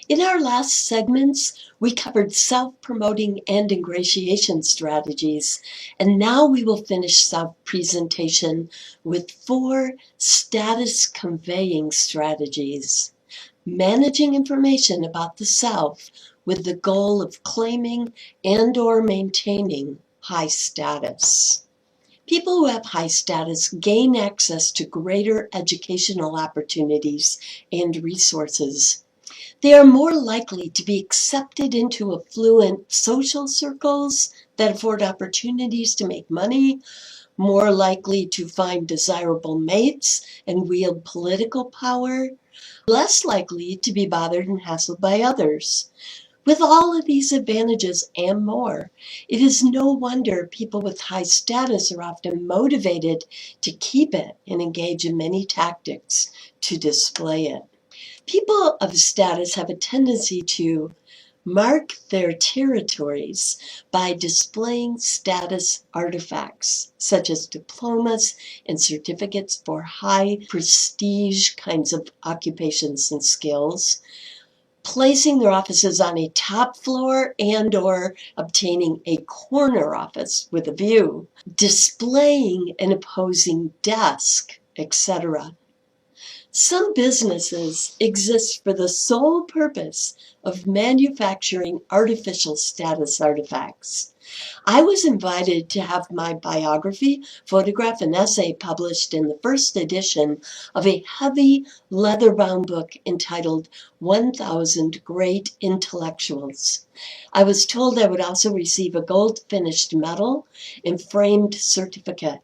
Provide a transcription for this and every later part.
In our last segments, we covered self-promoting and ingratiation strategies, and now we will finish self-presentation with 4 status-conveying strategies. Managing information about the self with the goal of claiming and/or maintaining high status. People who have high status gain access to greater educational opportunities and resources. They are more likely to be accepted into affluent social circles that afford opportunities to make money, more likely to find desirable mates and wield political power, less likely to be bothered and hassled by others. With all of these advantages and more, it is no wonder people with high status are often motivated to keep it and engage in many tactics to display it. People of status have a tendency to mark their territories by displaying status artifacts, such as diplomas and certificates for high prestige kinds of occupations and skills, placing their offices on a top floor and/or obtaining a corner office with a view, displaying an opposing desk, etc. Some businesses exist for the sole purpose of manufacturing artificial status artifacts. I was invited to have my biography, photograph, and essay published in the first edition of a heavy leather-bound book entitled 1000 Great Intellectuals. I was told I would also receive a gold-finished medal and framed certificate.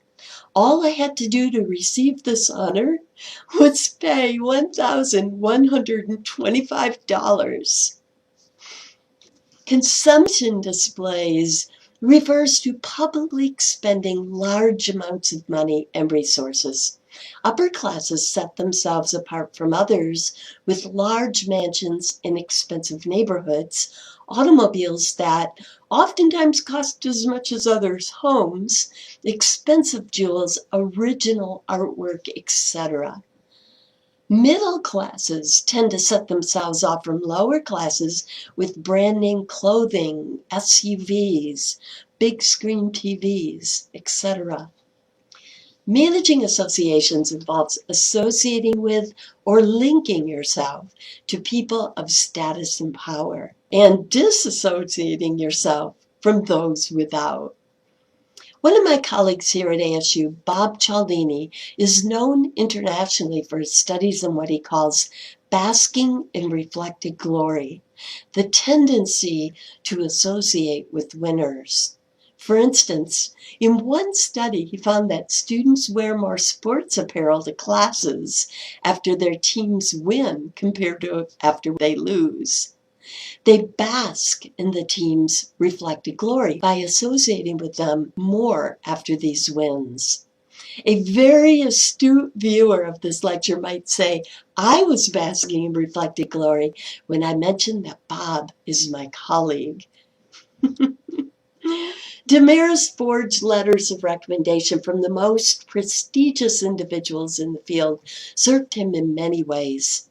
All I had to do to receive this honor was pay $1,125. Consumption displays refers to publicly expending large amounts of money and resources. Upper classes set themselves apart from others with large mansions in expensive neighborhoods, automobiles that oftentimes cost as much as others' homes, expensive jewels, original artwork, etc. Middle classes tend to set themselves off from lower classes with brand name clothing, SUVs, big screen TVs, etc. Managing associations involves associating with or linking yourself to people of status and power, and disassociating yourself from those without. One of my colleagues here at ASU, Bob Cialdini, is known internationally for his studies in what he calls basking in reflected glory, the tendency to associate with winners. For instance, in one study, he found that students wear more sports apparel to classes after their teams win compared to after they lose. They bask in the team's reflected glory by associating with them more after these wins. A very astute viewer of this lecture might say, I was basking in reflected glory when I mentioned that Bob is my colleague. Damaris forged letters of recommendation from the most prestigious individuals in the field, served him in many ways.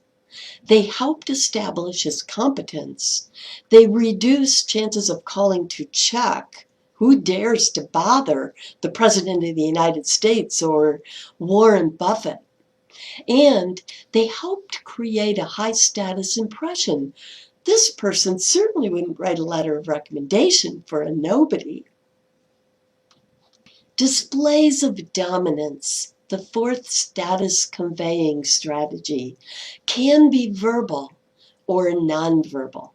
They helped establish his competence. They reduced chances of calling to check. Who dares to bother the President of the United States or Warren Buffett? And they helped create a high status impression. This person certainly wouldn't write a letter of recommendation for a nobody. Displays of dominance, the 4th status conveying strategy, can be verbal or nonverbal.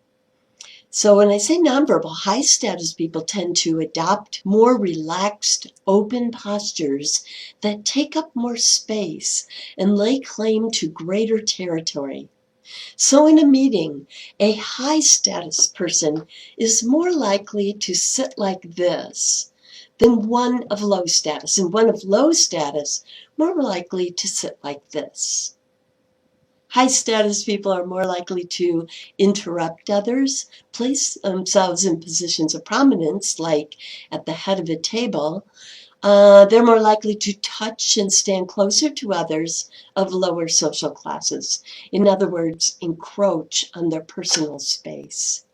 So when I say nonverbal, high status people tend to adopt more relaxed, open postures that take up more space and lay claim to greater territory. So in a meeting, a high status person is more likely to sit like this than one of low status, and one of low status more likely to sit like this. High status people are more likely to interrupt others, place themselves in positions of prominence, like at the head of a table, They're more likely to touch and stand closer to others of lower social classes. In other words, encroach on their personal space.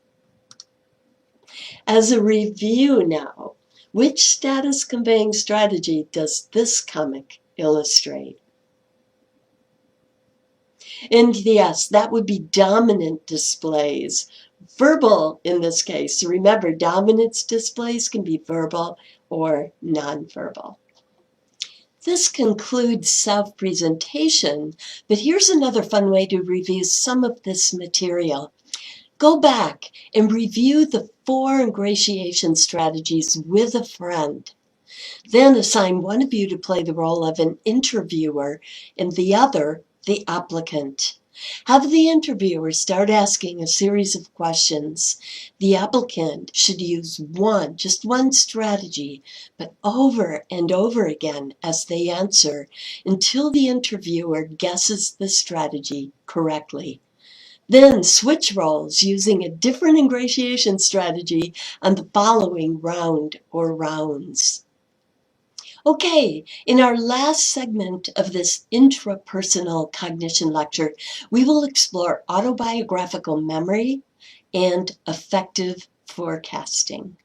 As a review now, which status conveying strategy does this comic illustrate? And yes, that would be dominant displays. Verbal in this case. Remember, dominance displays can be verbal or nonverbal. This concludes self-presentation, but here's another fun way to review some of this material. Go back and review the 4 ingratiation strategies with a friend. Then assign one of you to play the role of an interviewer and the other the applicant. Have the interviewer start asking a series of questions. The applicant should use just one strategy, but over and over again as they answer until the interviewer guesses the strategy correctly. Then switch roles using a different ingratiation strategy on the following round or rounds. Okay, in our last segment of this intrapersonal cognition lecture, we will explore autobiographical memory and affective forecasting.